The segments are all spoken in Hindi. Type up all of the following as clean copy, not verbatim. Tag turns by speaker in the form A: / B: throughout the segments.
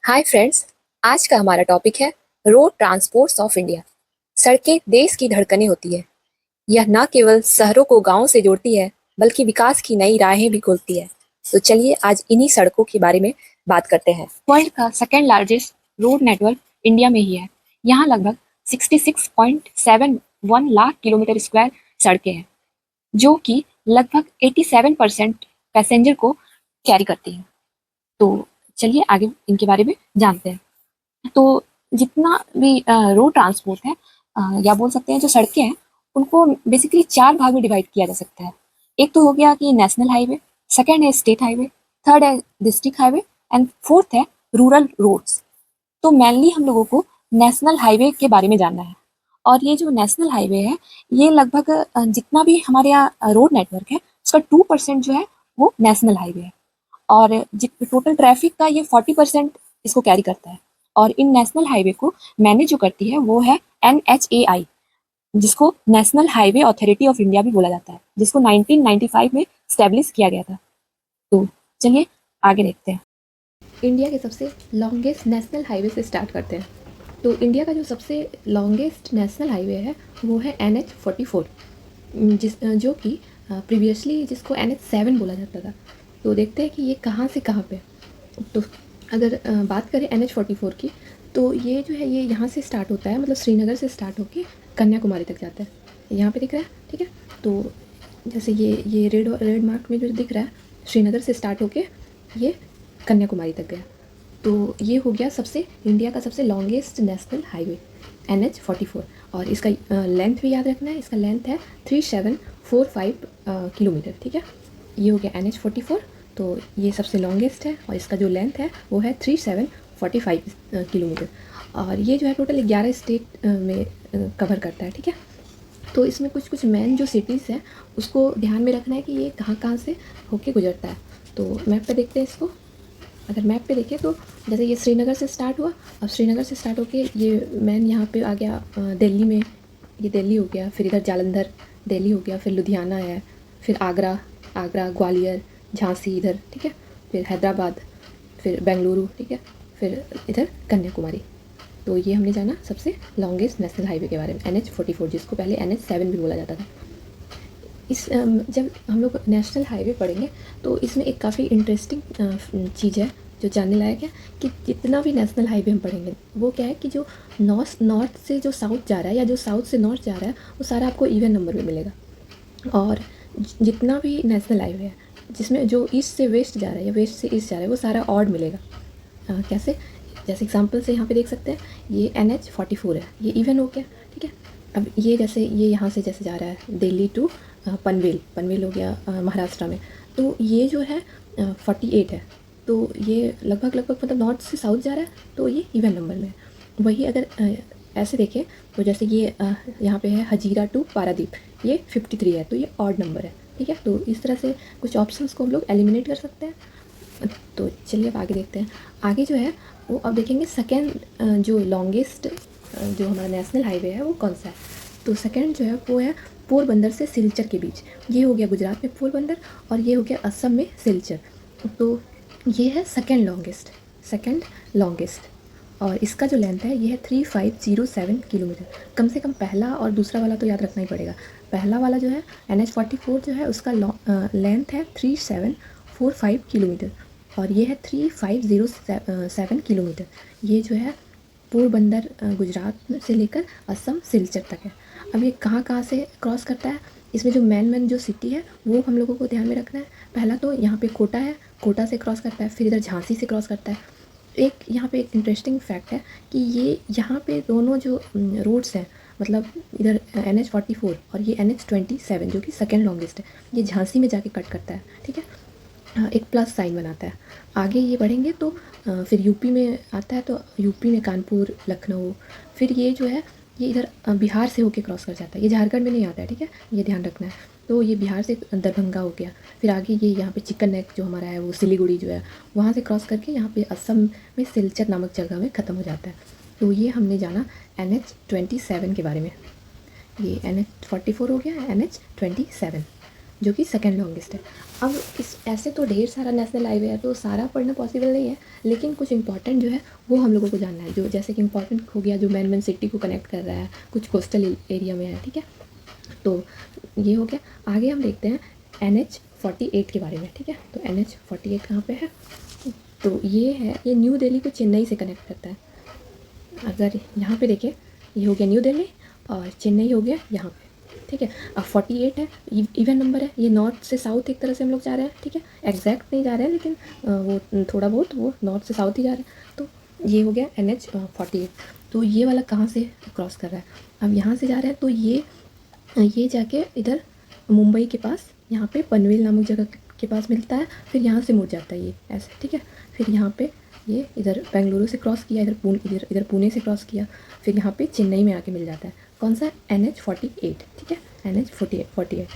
A: Hi friends. आज का हमारा टॉपिक है रोड ट्रांसपोर्ट्स ऑफ इंडिया। सड़कें देश की धड़कनें होती है। यह न केवल शहरों को गांवों से जोड़ती है बल्कि विकास की नई राहें भी खोलती है। तो चलिए आज इन्हीं सड़कों के बारे में बात करते हैं। वर्ल्ड का second largest road network India में ही है। यहाँ लगभग 66.71 लाख किलोमीटर स्क्वायर सड़कें हैं, जो कि लगभग 87% पैसेंजर को कैरी करती हैं। तो चलिए आगे इनके बारे में जानते हैं। तो जितना भी रोड ट्रांसपोर्ट है, या बोल सकते हैं जो सड़कें हैं, उनको बेसिकली 4 भाग में डिवाइड किया जा सकता है। एक तो हो गया कि नेशनल हाईवे, सेकंड है स्टेट हाईवे, थर्ड है डिस्ट्रिक्ट हाईवे एंड फोर्थ है रूरल रोड्स। तो मेनली हम लोगों को नेशनल हाईवे के बारे में जानना है। और ये जो नेशनल हाईवे है, ये लगभग जितना भी हमारे यहाँ रोड नेटवर्क है, उसका 2% जो है वो नेशनल हाईवे है। और टोटल ट्रैफिक का ये 40% इसको कैरी करता है। और इन नेशनल हाईवे को मैनेज जो करती है वो है NHAI, जिसको national highway authority of India भी बोला जाता है, जिसको 1995 में स्टैब्लिश किया गया था। तो चलिए आगे देखते हैं।
B: इंडिया के सबसे लॉन्गेस्ट नेशनल हाईवे से स्टार्ट करते हैं। तो इंडिया का जो सबसे लॉन्गेस्ट नेशनल हाईवे है वो है NH44, जो कि प्रीवियसली जिसको NH7 बोला जाता था। तो देखते हैं कि ये कहाँ से कहाँ पे। तो अगर बात करें NH44 की, तो ये जो है ये यहाँ से स्टार्ट होता है, मतलब श्रीनगर से स्टार्ट होकर कन्याकुमारी तक जाता है। यहाँ पे दिख रहा है, ठीक है। तो जैसे ये रेड मार्क में जो दिख रहा है, श्रीनगर से स्टार्ट होके ये कन्याकुमारी तक गया। तो ये हो गया सबसे इंडिया का सबसे लॉन्गेस्ट नेशनल हाईवे NH44। और इसका लेंथ भी याद रखना है, इसका लेंथ है 3745 किलोमीटर, ठीक है। ये हो गया NH44। तो ये सबसे लॉन्गेस्ट है और इसका जो लेंथ है वो है 3745 किलोमीटर। और ये जो है टोटल 11 स्टेट में कवर करता है, ठीक है। तो इसमें कुछ कुछ मेन जो सिटीज़ हैं उसको ध्यान में रखना है कि ये कहाँ कहाँ से होके गुजरता है। तो मैप पे देखते हैं इसको। अगर मैप पे देखें तो जैसे ये श्रीनगर से स्टार्ट हुआ, अब श्रीनगर से स्टार्ट होके ये मैन यहाँ पे आ गया दिल्ली में, ये दिल्ली हो गया। फिर इधर जालंधर दिल्ली हो गया, फिर लुधियाना है, फिर आगरा, ग्वालियर, झांसी इधर, ठीक है। फिर हैदराबाद, फिर बेंगलुरु, ठीक है। फिर इधर कन्याकुमारी। तो ये हमने जाना सबसे लॉन्गेस्ट नेशनल हाईवे के बारे में, NH44, जिसको पहले NH7 भी बोला जाता था। इस जब हम लोग नेशनल हाईवे पढ़ेंगे तो इसमें एक काफ़ी इंटरेस्टिंग चीज़ है जो जानने लायक है, कि जितना भी नेशनल हाईवे हम पढ़ेंगे वो क्या है कि जो नॉर्थ से जो साउथ जा रहा है या जो साउथ से नॉर्थ जा रहा है वो सारा आपको इवन नंबर में मिलेगा। और जितना भी नेशनल हाईवे है जिसमें जो ईस्ट से वेस्ट जा रहा है या वेस्ट से ईस्ट जा रहा है वो सारा ऑड मिलेगा। कैसे? जैसे एग्जांपल से यहाँ पे देख सकते हैं, ये NH44 है, ये इवन हो गया, ठीक है। अब ये जैसे ये यहाँ से जैसे जा रहा है दिल्ली टू पनवेल हो गया महाराष्ट्र में, तो ये जो है 48 है। तो ये लगभग मतलब नॉर्थ से साउथ जा रहा है, तो ये इवन नंबर में है। वही अगर ऐसे देखें तो जैसे ये यहाँ पे है हजीरा टू पारादीप, ये 53 है, तो ये ऑड नंबर है, ठीक है। तो इस तरह से कुछ ऑप्शंस को हम लोग एलिमिनेट कर सकते हैं। तो चलिए अब आगे देखते हैं। आगे जो है वो अब देखेंगे सेकेंड जो लॉन्गेस्ट जो हमारा नेशनल हाईवे है वो कौन सा है। तो सेकेंड जो है वो है पोरबंदर से सिलचर के बीच। ये हो गया गुजरात में पोरबंदर और ये हो गया असम में सिलचर। तो ये है सेकेंड लॉन्गेस्ट और इसका जो लेंथ है ये है 3507 किलोमीटर। कम से कम पहला और दूसरा वाला तो याद रखना ही पड़ेगा। पहला वाला जो है NH44 जो है उसका लेंथ है 3745 किलोमीटर और ये है 3507 किलोमीटर। ये जो है पोरबंदर गुजरात से लेकर असम सिलचर तक है। अब ये कहाँ कहाँ से क्रॉस करता है, इसमें जो मेन जो सिटी है वो हम लोगों को ध्यान में रखना है। पहला तो यहाँ पे कोटा है, कोटा से क्रॉस करता है, फिर इधर झांसी से क्रॉस करता है। एक यहाँ पे एक इंटरेस्टिंग फैक्ट है कि ये यहाँ पे दोनों जो रोड्स हैं, मतलब इधर NH44 और ये NH27 जो कि सेकेंड लॉन्गेस्ट है, ये झांसी में जाके कट करता है, ठीक है। एक प्लस साइन बनाता है। आगे ये बढ़ेंगे तो फिर यूपी में आता है, तो यूपी में कानपुर, लखनऊ। फिर ये जो है ये इधर बिहार से होके क्रॉस कर जाता है, ये झारखंड में नहीं आता है, ठीक है, ये ध्यान रखना है। तो ये बिहार से दरभंगा हो गया। फिर आगे ये यहाँ पे चिकन नेक जो हमारा है वो सिलीगुड़ी जो है वहाँ से क्रॉस करके यहाँ पे असम में सिलचर नामक जगह में ख़त्म हो जाता है। तो ये हमने जाना NH27 के बारे में। ये NH44 हो गया, NH27 जो कि सेकेंड लॉन्गेस्ट है। अब इस ऐसे तो ढेर सारा नेशनल हाईवे है, तो सारा पढ़ना पॉसिबल नहीं है, लेकिन कुछ इंपॉर्टेंट जो है वो हम लोगों को जानना है। जो जैसे कि इंपॉर्टेंट हो गया, जो मेन सिटी को कनेक्ट कर रहा है, कुछ कोस्टल एरिया में है, ठीक है। तो ये हो गया। आगे हम देखते हैं NH-48 के बारे में, ठीक है। तो NH-48 कहाँ पे है? तो ये है, ये न्यू दिल्ली को चेन्नई से कनेक्ट करता है। अगर यहाँ पे देखें, ये हो गया न्यू दिल्ली और चेन्नई हो गया यहाँ पे, ठीक है। अब 48 है, इवन नंबर है, ये नॉर्थ से साउथ एक तरह से हम लोग जा रहे हैं, ठीक है। एग्जैक्ट नहीं जा रहे हैं, लेकिन वो थोड़ा बहुत वो नॉर्थ से साउथ ही जा रहे हैं। तो ये हो गया NH-48। तो ये वाला कहाँ से क्रॉस कर रहा है? अब यहाँ से जा रहे हैं, तो ये जाके इधर मुंबई के पास यहाँ पे पनवेल नामक जगह के पास मिलता है, फिर यहाँ से मुड़ जाता है ये ऐसे, ठीक है। फिर यहाँ पे ये इधर बेंगलुरु से क्रॉस किया, इधर पुणे से क्रॉस किया, फिर यहाँ पे चेन्नई में आके मिल जाता है। कौन सा? NH-48, ठीक है, NH-48।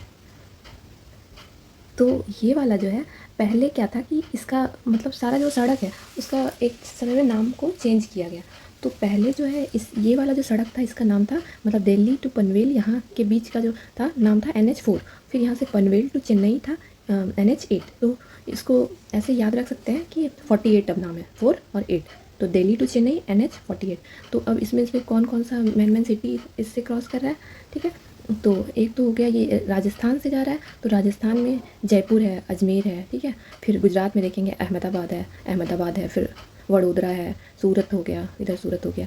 B: तो ये वाला जो है, पहले क्या था कि इसका मतलब सारा जो सड़क है उसका एक समय में नाम को चेंज किया गया। तो पहले जो है ये वाला जो सड़क था, इसका नाम था, मतलब दिल्ली टू पनवेल यहाँ के बीच का जो था नाम था NH-4। फिर यहाँ से पनवेल टू चेन्नई था NH-8। तो इसको ऐसे याद रख सकते हैं कि 48 अब नाम है, 4 और 8। तो दिल्ली टू चेन्नई NH-48। तो अब इसमें कौन कौन सा मेन सिटी इससे क्रॉस कर रहा है, ठीक है। तो एक तो हो गया, ये राजस्थान से जा रहा है, तो राजस्थान में जयपुर है, अजमेर है, ठीक है। फिर गुजरात में देखेंगे अहमदाबाद है, फिर वडोदरा है, सूरत हो गया, इधर सूरत हो गया,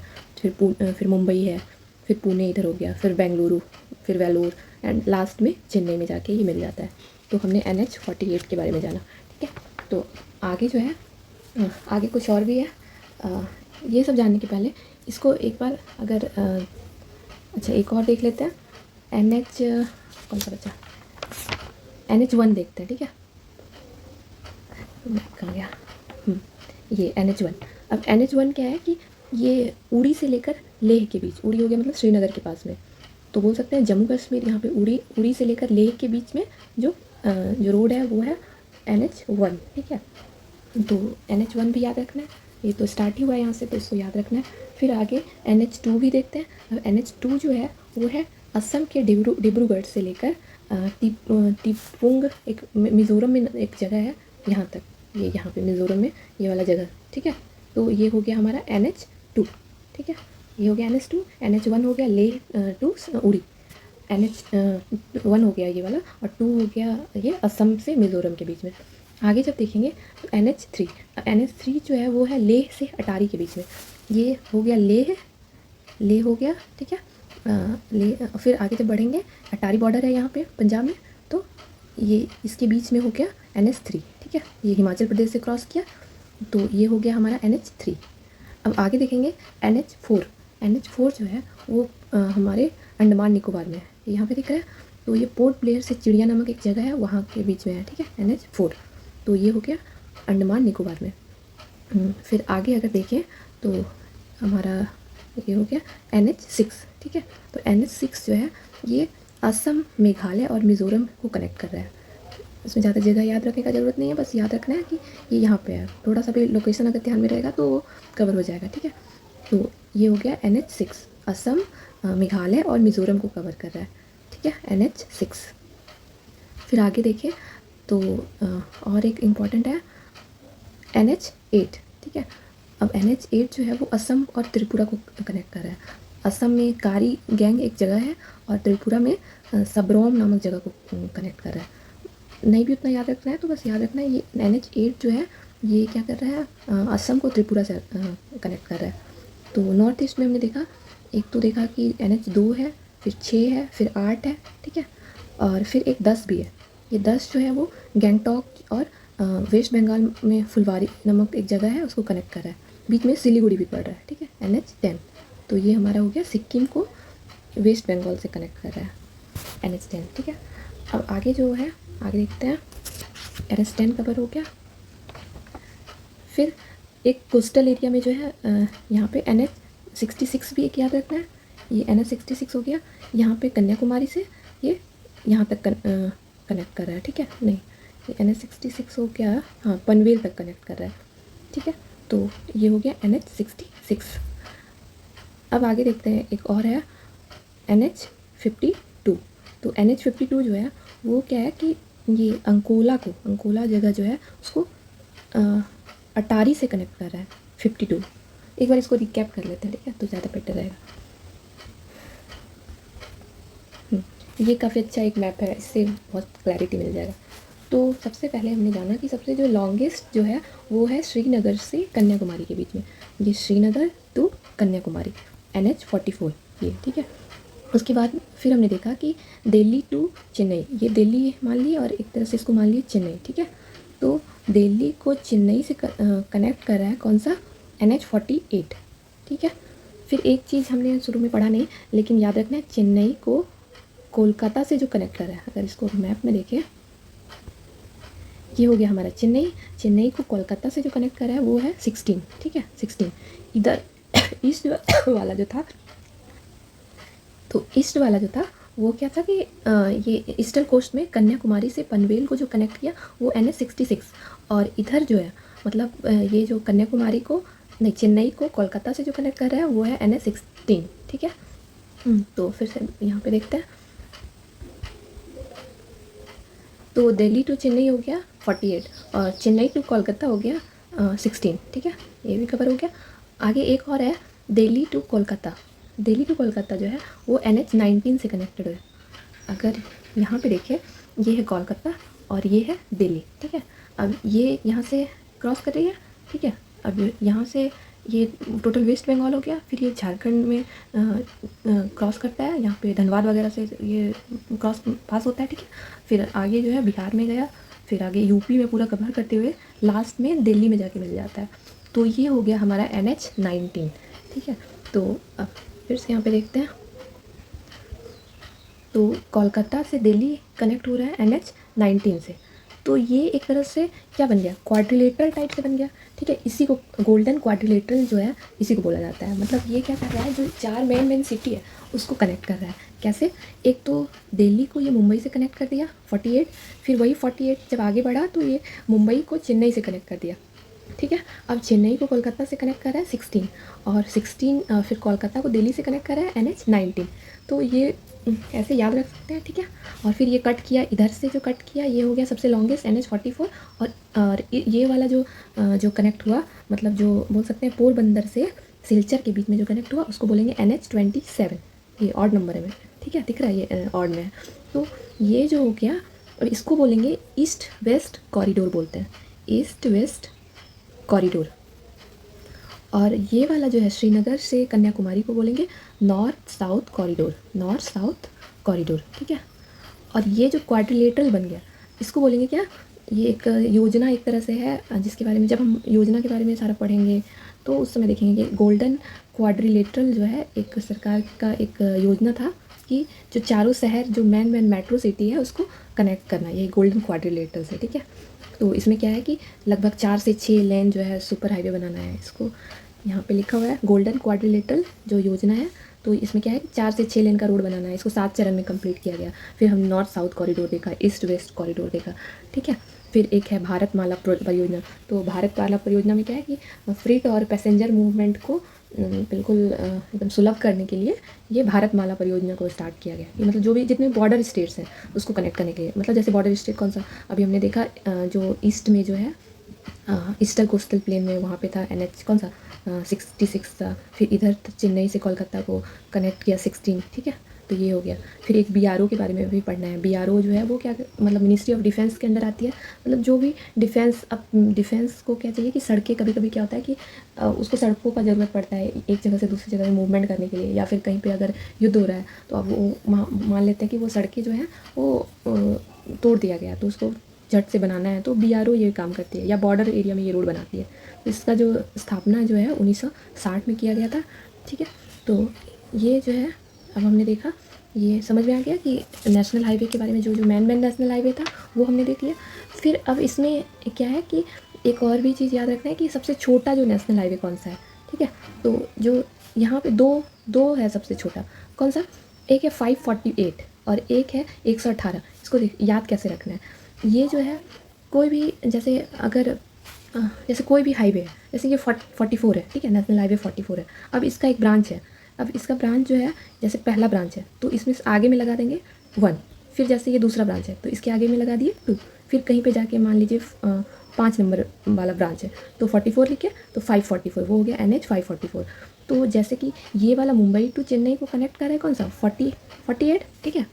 B: फिर मुंबई है, फिर पुणे इधर हो गया, फिर बेंगलुरु, फिर वेलोर, एंड लास्ट में चेन्नई में जाके ये मिल जाता है। तो हमने NH-48 के बारे में जाना, ठीक है। तो आगे जो है, आगे कुछ और भी है। ये सब जानने के पहले इसको एक बार अगर अच्छा एक और देख लेते हैं। NH कौन सा बचा? NH-1 देखते हैं, ठीक है। कहाँ गया? ये NH-1। अब NH-1 क्या है कि ये उड़ी से लेकर लेह के बीच, उड़ी हो गया मतलब श्रीनगर के पास में, तो बोल सकते हैं जम्मू कश्मीर, यहाँ पे उड़ी से लेकर लेह के बीच में जो रोड है वो है NH-1, ठीक है। तो NH-1 भी याद रखना है, ये तो स्टार्ट ही हुआ है यहाँ से, तो इसको याद रखना है। फिर आगे NH-2 भी देखते हैं। अब NH-2 जो है वो है असम के डिब्रूगढ़ से लेकर तिपुंग, एक मिज़ोरम में एक जगह है, यहाँ तक, ये यहाँ पे मिज़ोरम में ये वाला जगह, ठीक है। तो ये हो गया हमारा NH-2, ठीक है। ये हो गया NH-2। NH-1 हो गया लेह टू उड़ी, NH-1 हो गया ये वाला, और 2 हो गया ये असम से मिज़ोरम के बीच में। आगे जब देखेंगे तो NH-3 जो है वो है लेह से अटारी के बीच में, ये हो गया लेह हो गया, ठीक है। फिर आगे जब बढ़ेंगे, अटारी बॉर्डर है यहाँ पे पंजाब में, तो ये इसके बीच में हो गया NH-3, ठीक है। ये हिमाचल प्रदेश से क्रॉस किया, तो ये हो गया हमारा NH-3। अब आगे देखेंगे NH-4 जो है वो हमारे अंडमान निकोबार में है, यहाँ पे दिख रहा है। तो ये पोर्ट ब्लेयर से चिड़िया नामक एक जगह है, वहाँ के बीच में है, ठीक है, NH-4। तो ये हो गया अंडमान निकोबार में। फिर आगे अगर देखें तो हमारा ये हो गया NH-6, ठीक है। तो NH-6 जो है ये असम, मेघालय और मिज़ोरम को कनेक्ट कर रहा है। इसमें ज़्यादा जगह याद रखने का ज़रूरत नहीं है, बस याद रखना है कि ये यहाँ पे है। थोड़ा सा भी लोकेशन अगर ध्यान में रहेगा तो वो कवर हो जाएगा, ठीक है। तो ये हो गया NH-6, असम, मेघालय और मिज़ोरम को कवर कर रहा है, ठीक है, NH-6। फिर आगे देखिए तो और एक इम्पॉर्टेंट है NH-8, ठीक है। अब NH-8 जो है वो असम और त्रिपुरा को कनेक्ट कर रहा है। असम में कारी गैंग एक जगह है, और त्रिपुरा में सबरोम नामक जगह को कनेक्ट कर रहा है। नहीं भी उतना याद रखना है, तो बस याद रखना है ये NH-8 जो है ये क्या कर रहा है, असम को त्रिपुरा से कनेक्ट कर रहा है। तो नॉर्थ ईस्ट में हमने देखा, एक तो देखा कि NH-2 है, फिर 6 है, फिर 8 है, ठीक है, और फिर एक 10 भी है। ये 10 जो है वो गैंगटॉक और वेस्ट बंगाल में फुलवारी नामक एक जगह है, उसको कनेक्ट कर रहा है। बीच में सिलीगुड़ी भी पड़ रहा है, ठीक है, NH-10। तो ये हमारा हो गया सिक्किम को वेस्ट बंगाल से कनेक्ट कर रहा है, NH-10, ठीक है। अब आगे जो है, आगे देखते हैं, NH-10 कवर हो गया। फिर एक कोस्टल एरिया में जो है यहाँ पे NH-66 भी एक याद रखना है। ये NH-66 हो गया, यहाँ पे कन्याकुमारी से ये यहाँ तक कनेक्ट कर रहा है, ठीक है। नहीं, ये NH-66 हो गया, हाँ, पनवेल तक कनेक्ट कर रहा है, ठीक है। तो ये हो गया NH-66। अब आगे देखते हैं, एक और है NH-52। तो NH-52 जो है वो क्या है कि ये अंकोला जगह जो है उसको अटारी से कनेक्ट कर रहा है 52। एक बार इसको रिकैप कर लेते हैं, ठीक है, तो ज़्यादा बेटर रहेगा। ये काफ़ी अच्छा एक मैप है, इससे बहुत क्लैरिटी मिल जाएगा। तो सबसे पहले हमने जाना कि सबसे जो लॉन्गेस्ट जो है वो है श्रीनगर से कन्याकुमारी के बीच में, ये श्रीनगर टू कन्याकुमारी NH44 ये, ठीक है। उसके बाद फिर हमने देखा कि दिल्ली टू चेन्नई, ये दिल्ली मान ली और एक तरह से इसको मान लिए चेन्नई, ठीक है। तो दिल्ली को चेन्नई से कनेक्ट कर रहा है कौन सा, NH48, ठीक है। फिर एक चीज़ हमने शुरू में पढ़ा नहीं लेकिन याद रखना है, चेन्नई को कोलकाता से जो कनेक्ट कर रहा है, अगर इसको मैप में देखें, ये हो गया हमारा चेन्नई को कोलकाता से जो कनेक्ट कर रहा है वो है 16, ठीक है 16। इधर ईस्ट वाला जो था, तो ईस्ट वाला जो था वो क्या था कि ये ईस्टर्न कोस्ट में कन्याकुमारी से पनवेल को जो कनेक्ट किया वो NH66, और इधर जो है मतलब ये जो कन्याकुमारी को नहीं चेन्नई को कोलकाता से जो कनेक्ट कर रहा है वो है NH16, ठीक है। तो फिर से यहाँ पे देखते हैं, तो दिल्ली टू चेन्नई हो गया 48 और चेन्नई टू कोलकाता हो गया 16, ठीक है, ये भी कवर हो गया। आगे एक और है दिल्ली टू कोलकाता जो है वो NH19 से कनेक्टेड है। अगर यहाँ पे देखें, ये है कोलकाता और ये है दिल्ली, ठीक है। अब ये यहाँ से क्रॉस कर रही है, ठीक है। अब यहाँ से ये टोटल वेस्ट बंगाल हो गया, फिर ये झारखंड में क्रॉस करता है, यहाँ पे धनबाद वगैरह से ये क्रॉस पास होता है, ठीक है। फिर आगे जो है बिहार में गया, फिर आगे यूपी में पूरा कवर करते हुए लास्ट में दिल्ली में जाके मिल जाता है। तो ये हो गया हमारा NH19, ठीक है। तो अब फिर से यहाँ पे देखते हैं, तो कोलकाता से दिल्ली कनेक्ट हो रहा है NH19 से, तो ये एक तरह से क्या बन गया, क्वाड्रिलेटरल टाइप से बन गया, ठीक है। इसी को गोल्डन क्वाड्रिलेटरल जो है इसी को बोला जाता है। मतलब ये क्या कर रहा है, जो 4 मेन सिटी है उसको कनेक्ट कर रहा है। कैसे, एक तो दिल्ली को ये मुंबई से कनेक्ट कर दिया 48, फिर वही 48 जब आगे बढ़ा तो ये मुंबई को चेन्नई से कनेक्ट कर दिया, ठीक है। अब चेन्नई को कोलकाता से कनेक्ट कर रहा है 16, और 16 फिर कोलकाता को दिल्ली से कनेक्ट कर रहा है NH19। तो ये ऐसे याद रख सकते हैं, ठीक है। और फिर ये कट किया, इधर से जो कट किया ये हो गया सबसे लॉन्गेस्ट NH44, और ये वाला जो कनेक्ट हुआ, मतलब जो बोल सकते हैं पोरबंदर से सिलचर के बीच में जो कनेक्ट हुआ उसको बोलेंगे NH27, ये ऑड नंबर है, ठीक है, दिख रहा है ये ऑड में है। तो ये जो हो गया, और इसको बोलेंगे ईस्ट वेस्ट कॉरिडोर बोलते हैं, ईस्ट वेस्ट कॉरिडोर। और ये वाला जो है श्रीनगर से कन्याकुमारी को बोलेंगे नॉर्थ साउथ कॉरिडोर, ठीक है। और ये जो क्वाड्रिलेटरल बन गया इसको बोलेंगे क्या, ये एक योजना एक तरह से है, जिसके बारे में जब हम योजना के बारे में सारा पढ़ेंगे तो उस समय देखेंगे कि गोल्डन क्वाड्रिलेटरल जो है एक सरकार का एक योजना था कि जो चारों शहर जो मेन मेट्रो सिटी है उसको कनेक्ट करना, ये गोल्डन क्वाड्रिलेटरल से, ठीक है। तो इसमें क्या है कि लगभग 4 से 6 लेन जो है सुपर हाईवे बनाना है, इसको यहाँ पे लिखा हुआ है गोल्डन क्वाड्रिलेटरल जो योजना है। तो इसमें क्या है कि 4 से 6 लेन का रोड बनाना है, इसको 7 चरण में कंप्लीट किया गया। फिर हम नॉर्थ साउथ कॉरिडोर देखा, ईस्ट वेस्ट कॉरिडोर देखा, ठीक है। फिर एक है भारतमाला परियोजना। तो भारतमाला परियोजना में क्या है कि फ्रीट और पैसेंजर मूवमेंट को बिल्कुल एकदम सुलभ करने के लिए ये भारतमाला परियोजना को स्टार्ट किया गया। ये मतलब जो भी जितने बॉर्डर स्टेट्स हैं उसको कनेक्ट करने के लिए, मतलब जैसे बॉर्डर स्टेट कौन सा, अभी हमने देखा जो ईस्ट में जो है ईस्टर्न कोस्टल प्लेन में वहाँ पे था NH कौन सा 66 था। फिर इधर चेन्नई से कोलकाता को कनेक्ट किया 16, ठीक है। तो ये हो गया। फिर एक BRO के बारे में भी पढ़ना है। BRO जो है वो क्या मतलब मिनिस्ट्री ऑफ डिफेंस के अंदर आती है। मतलब जो भी डिफेंस, अब डिफेंस को क्या चाहिए कि सड़कें, कभी कभी क्या होता है कि उसको सड़कों का ज़रूरत पड़ता है एक जगह से दूसरी जगह में मूवमेंट करने के लिए, या फिर कहीं पे अगर युद्ध हो रहा है तो अब वो मान लेते हैं कि वो सड़कें जो हैं वो तोड़ दिया गया तो उसको झट से बनाना है, तो BRO ये काम करती है, या बॉर्डर एरिया में ये रोड बनाती है। तो इसका जो स्थापना जो है 1960 में किया गया था, ठीक है। तो ये जो है अब हमने देखा, ये समझ में आ गया कि नेशनल हाईवे के बारे में, जो मेन नेशनल हाईवे था वो हमने देख लिया। फिर अब इसमें क्या है कि एक और भी चीज़ याद रखना है कि सबसे छोटा जो नेशनल हाईवे कौन सा है, ठीक है। तो जो यहाँ पे दो है सबसे छोटा, कौन सा, एक है 548 और एक है 118। इसको याद कैसे रखना है, ये जो है कोई भी जैसे अगर जैसे कोई भी हाईवे है, जैसे ये 44 है, ठीक है, नेशनल हाईवे 44 है। अब इसका एक ब्रांच है, अब इसका ब्रांच जो है जैसे पहला ब्रांच है तो इसमें आगे में लगा देंगे 1, फिर जैसे ये दूसरा ब्रांच है तो इसके आगे में लगा दिए 2, फिर कहीं पे जाके मान लीजिए 5 नंबर वाला ब्रांच है तो 44 लिखे तो 544 वो हो गया NH 544। तो जैसे कि ये वाला मुंबई टू चेन्नई को कनेक्ट कर रहा है कौन सा 48, ठीक है।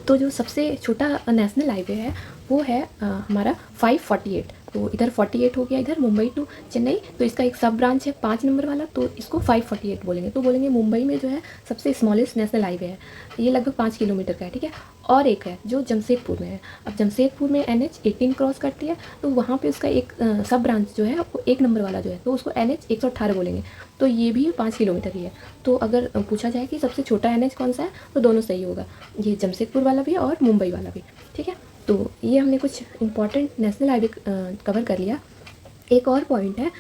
B: तो जो सबसे छोटा नेशनल हाईवे है वो है हमारा 548। तो इधर 48 हो गया, इधर मुंबई टू चेन्नई, तो इसका एक सब ब्रांच है 5 नंबर वाला, तो इसको 548 बोलेंगे। तो बोलेंगे मुंबई में जो है सबसे स्मॉलेस्ट नेशनल हाईवे है, ये लगभग 5 किलोमीटर का है, ठीक है। और एक है जो जमशेदपुर में है। अब जमशेदपुर में NH 18 क्रॉस करती है, तो वहाँ पे उसका एक सब ब्रांच जो है वो 1 नंबर वाला जो है तो उसको NH 118 बोलेंगे। तो ये भी 5 किलोमीटर ही है। तो अगर पूछा जाए कि सबसे छोटा NH कौन सा है तो दोनों सही होगा, ये जमशेदपुर वाला भी और मुंबई वाला भी, ठीक है। तो ये हमने कुछ इंपॉर्टेंट नेशनल हाईवे कवर कर लिया। एक और पॉइंट है,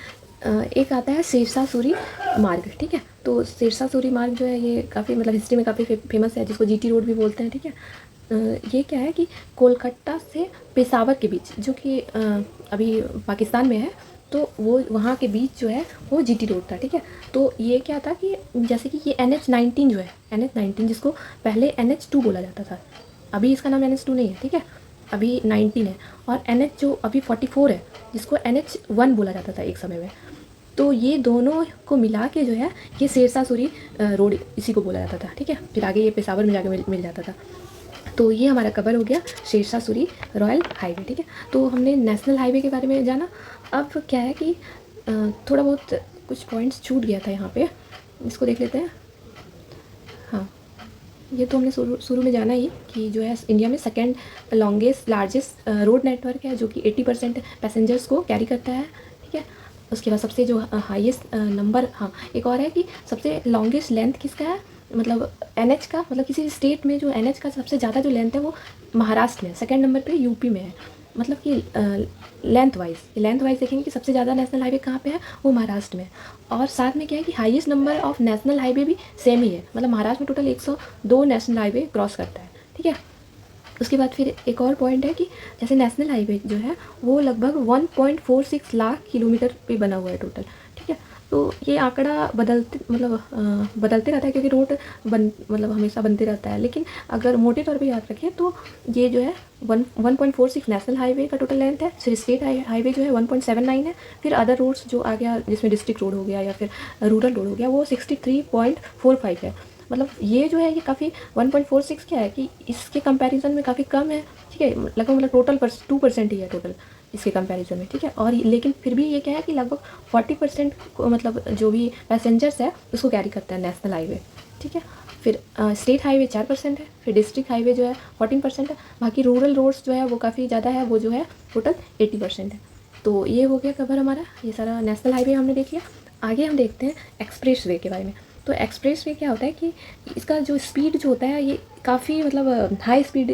B: एक आता है सिरसा सूरी मार्ग, ठीक है। तो सिरसा सूरी मार्ग जो है ये काफ़ी मतलब हिस्ट्री में काफ़ी फेमस है, जिसको GT रोड भी बोलते हैं, ठीक है। ये क्या है कि कोलकाता से पेशावर के बीच, जो कि अभी पाकिस्तान में है, तो वो वहाँ के बीच जो है वो GT रोड था, ठीक है। तो ये क्या था कि जैसे कि ये NH 19 जो है, NH 19 जिसको पहले NH 2 बोला जाता था, अभी इसका नाम NH 2 नहीं है, ठीक है, अभी 19 है। और NH जो अभी 44 है जिसको NH 1 बोला जाता था एक समय में। तो ये दोनों को मिला के जो है ये सिरसा सूरी रोड इसी को बोला जाता था, ठीक है। फिर आगे ये पेशावर में जाके मिल जाता था। तो ये हमारा कवर हो गया सिरसा सूरी रॉयल हाईवे, ठीक है। तो हमने नेशनल हाईवे के बारे में जाना। अब क्या है कि थोड़ा बहुत कुछ पॉइंट्स छूट गया था यहाँ पे, इसको देख लेते हैं। हाँ, ये तो हमने शुरू में जाना ही कि जो है इंडिया में second longest largest road network है, जो कि 80% पैसेंजर्स को कैरी करता है, ठीक है। उसके बाद सबसे जो हाईएस्ट नंबर, हाँ एक और है कि सबसे लॉन्गेस्ट लेंथ किसका है, मतलब NH का, मतलब किसी स्टेट में जो NH का सबसे ज़्यादा जो लेंथ है वो महाराष्ट्र में, सेकेंड नंबर पे यूपी में है। मतलब कि लेंथ वाइज देखेंगे कि सबसे ज़्यादा नेशनल हाईवे कहाँ पे है, वो महाराष्ट्र में। और साथ में क्या है कि highest number of national highway भी सेम ही है, मतलब महाराष्ट्र में टोटल 102 नेशनल हाईवे क्रॉस करता है, ठीक है। उसके बाद फिर एक और पॉइंट है कि जैसे नेशनल हाईवे जो है वो लगभग 1.46 लाख किलोमीटर पे बना हुआ है टोटल, ठीक है। तो ये आंकड़ा बदलते रहता है, क्योंकि रोड मतलब हमेशा बनते रहता है, लेकिन अगर मोटे तौर पे याद रखें तो ये जो है 1.46 नेशनल हाईवे का टोटल लेंथ है। फिर स्टेट हाईवे जो है 1.79 है। फिर अदर रोड्स जो आ गया, जिसमें डिस्ट्रिक्ट रोड हो गया या फिर रूरल रोड हो गया, वो 63.45 है। मतलब ये जो है ये काफ़ी 1.46 क्या है कि इसके कंपैरिजन में काफ़ी कम है, ठीक है। लगभग मतलब टोटल 2% ही है टोटल इसके कंपैरिजन में, ठीक है। और लेकिन फिर भी ये क्या है कि लगभग 40% मतलब जो भी पैसेंजर्स है उसको कैरी करता है नेशनल हाईवे, ठीक है। फिर स्टेट हाईवे 4% है। फिर डिस्ट्रिक्ट हाईवे जो है 14% है। बाकी रूरल रोड्स जो है वो काफ़ी ज़्यादा है, वो जो है टोटल 80% है। तो ये हो गया कवर हमारा, ये सारा नेशनल हाईवे हमने देख लिया। आगे हम देखते हैं एक्सप्रेस वे के बारे में। तो एक्सप्रेस वे क्या होता है कि इसका जो स्पीड जो होता है ये काफ़ी मतलब हाई स्पीड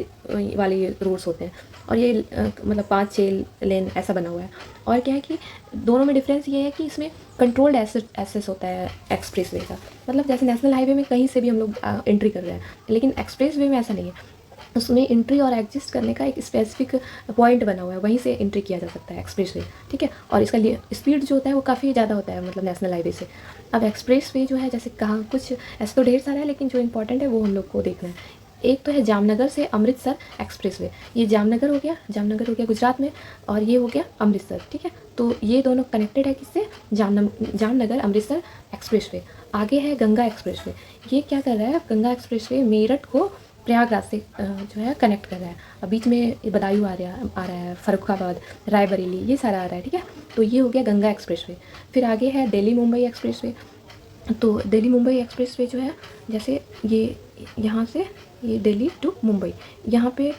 B: वाले ये रोड्स होते हैं, और ये मतलब 5-6 लेन ऐसा बना हुआ है। और क्या है कि दोनों में डिफरेंस ये है कि इसमें कंट्रोल्ड एक्सेस होता है एक्सप्रेस वे का। मतलब जैसे नेशनल हाईवे में कहीं से भी हम लोग एंट्री कर रहे हैं, लेकिन एक्सप्रेस वे में ऐसा नहीं है। उसमें एंट्री और एग्जिस्ट करने का एक स्पेसिफिक पॉइंट बना हुआ है, वहीं से एंट्री किया जा सकता है एक्सप्रेस वे, ठीक है। और इसका स्पीड जो होता है वो काफ़ी ज़्यादा होता है, मतलब नेशनल हाईवे से। अब एक्सप्रेस वे जो है जैसे कहाँ कुछ ऐसे तो ढेर सारा है, लेकिन जो इंपॉर्टेंट है वो हम लोग को देखना है। एक तो है जामनगर से अमृतसर एक्सप्रेस वे, ये जामनगर हो गया गुजरात में, और ये हो गया अमृतसर, ठीक है। तो ये दोनों कनेक्टेड है किससे, जामनगर अमृतसर एक्सप्रेस वे। आगे है गंगा एक्सप्रेस वे, ये क्या कर रहा है, गंगा एक्सप्रेस वे मेरठ को प्रयागराज से जो है कनेक्ट कर रहा है। अब बीच में बदायूं आ रहा है, फर्रुखाबाद, रायबरेली, ये सारा आ रहा है, ठीक है। तो ये हो गया गंगा एक्सप्रेस वे। फिर आगे है दिल्ली मुंबई एक्सप्रेस वे। तो दिल्ली मुंबई एक्सप्रेस वे जो है जैसे ये यहाँ से ये दिल्ली टू मुंबई, यहाँ पे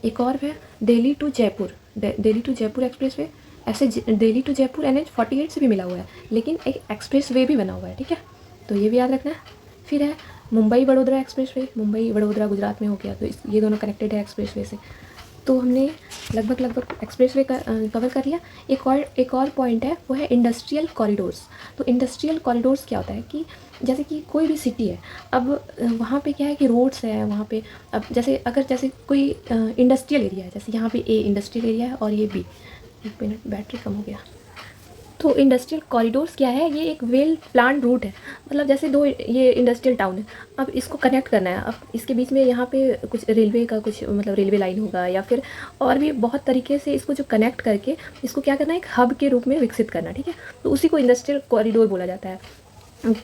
B: एक और है Delhi to Jaipur expressway. ऐसे दिल्ली टू जयपुर NH 48 से भी मिला हुआ है, लेकिन एक एक्सप्रेस वे भी बना हुआ है, ठीक है। तो ये भी याद रखना है। फिर है मुंबई वडोदरा एक्सप्रेस वे, मुंबई वडोदरा गुजरात में हो गया, तो ये दोनों कनेक्टेड है एक्सप्रेस वे से। तो हमने लगभग एक्सप्रेस वे का कवर कर लिया। एक और पॉइंट है वो है इंडस्ट्रियल कॉरिडोर्स। तो इंडस्ट्रियल कॉरिडोर्स क्या होता है कि जैसे कि कोई भी सिटी है, अब वहाँ पे क्या है कि रोड्स है वहाँ पे। अब जैसे कोई इंडस्ट्रियल एरिया है, जैसे यहाँ पे A इंडस्ट्रियल एरिया है और ये B। एक मिनट, बैटरी कम हो गया। तो इंडस्ट्रियल कॉरिडोर्स क्या है, ये एक वेल प्लान रूट है, मतलब जैसे दो ये इंडस्ट्रियल टाउन है, अब इसको कनेक्ट करना है, अब इसके बीच में यहाँ पे कुछ रेलवे का कुछ मतलब रेलवे लाइन होगा या फिर और भी बहुत तरीके से इसको जो कनेक्ट करके इसको क्या करना है, एक हब के रूप में विकसित करना, ठीक है। तो उसी को इंडस्ट्रियल कॉरिडोर बोला जाता है।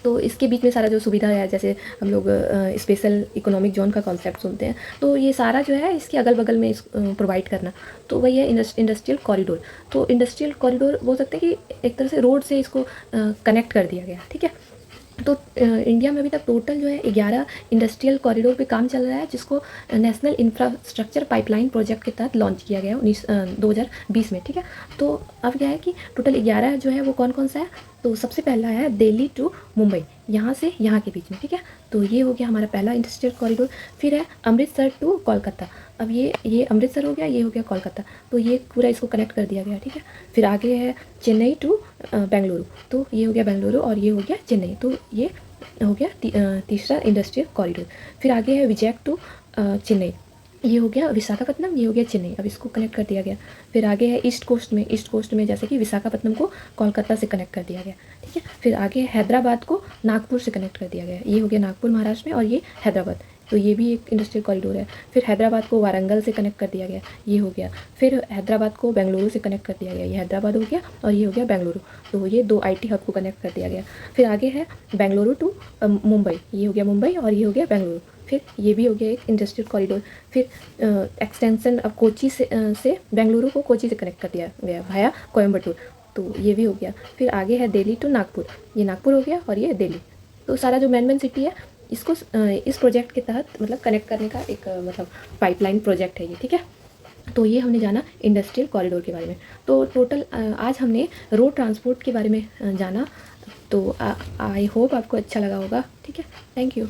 B: तो इसके बीच में सारा जो सुविधा है, जैसे हम लोग स्पेशल इकोनॉमिक जोन का कॉन्सेप्ट सुनते हैं, तो ये सारा जो है इसके अगल बगल में प्रोवाइड करना, तो वही है इंडस्ट्रियल कॉरिडोर। तो इंडस्ट्रियल कॉरिडोर बोल सकते हैं कि एक तरह से रोड से इसको कनेक्ट कर दिया गया, ठीक है। तो इंडिया में अभी तक टोटल जो है 11 इंडस्ट्रियल कॉरिडोर पे काम चल रहा है, जिसको नेशनल इंफ्रास्ट्रक्चर पाइपलाइन प्रोजेक्ट के तहत लॉन्च किया गया है 2020 में, ठीक है। तो अब क्या है कि टोटल 11 जो है वो कौन कौन सा है, तो सबसे पहला है दिल्ली टू मुंबई, यहाँ से यहाँ के बीच में, ठीक है। तो ये हो गया हमारा पहला इंडस्ट्रियल कॉरिडोर। फिर है अमृतसर टू कोलकाता, अब ये अमृतसर हो गया, ये हो गया कोलकाता, तो ये पूरा इसको कनेक्ट कर दिया गया, ठीक है। फिर आगे है चेन्नई टू बेंगलुरु, तो ये हो गया बेंगलुरु और ये हो गया चेन्नई, तो ये हो गया तीसरा इंडस्ट्रियल कॉरिडोर। फिर आगे है विजयक टू चेन्नई, ये हो गया विशाखापट्टनम, ये हो गया चेन्नई, अब इसको कनेक्ट कर दिया गया। फिर आगे है ईस्ट कोस्ट में जैसे कि विशाखापट्टनम को कोलकाता से कनेक्ट कर दिया गया, ठीक है। फिर आगे हैदराबाद को नागपुर से कनेक्ट कर दिया गया, ये हो गया नागपुर महाराष्ट्र में और ये हैदराबाद, तो ये भी एक इंडस्ट्रियल कॉरिडोर है। फिर हैदराबाद को वारंगल से कनेक्ट कर दिया गया, ये हो गया। फिर हैदराबाद को बेंगलुरु से कनेक्ट कर दिया गया, ये हैदराबाद हो गया और ये हो गया बेंगलुरु, तो ये 2 IT हब को कनेक्ट कर दिया गया। फिर आगे है बेंगलुरु टू मुंबई, ये हो गया मुंबई और ये हो गया बेंगलुरु, फिर ये भी हो गया एक इंडस्ट्रियल कॉरिडोर। फिर एक्सटेंशन अब कोची से बेंगलुरु को कोची से कनेक्ट कर दिया गया भाया कोयम्बटूर, तो ये भी हो गया। फिर आगे है दिल्ली टू नागपुर, ये नागपुर हो गया और ये दिल्ली, तो सारा जो मेन सिटी है इसको इस प्रोजेक्ट के तहत मतलब कनेक्ट करने का एक मतलब पाइपलाइन प्रोजेक्ट है ये, ठीक है। तो ये हमने जाना इंडस्ट्रियल कॉरिडोर के बारे में। तो टोटल आज हमने रोड ट्रांसपोर्ट के बारे में जाना, तो आई होप आपको अच्छा लगा होगा, ठीक है। Thank you.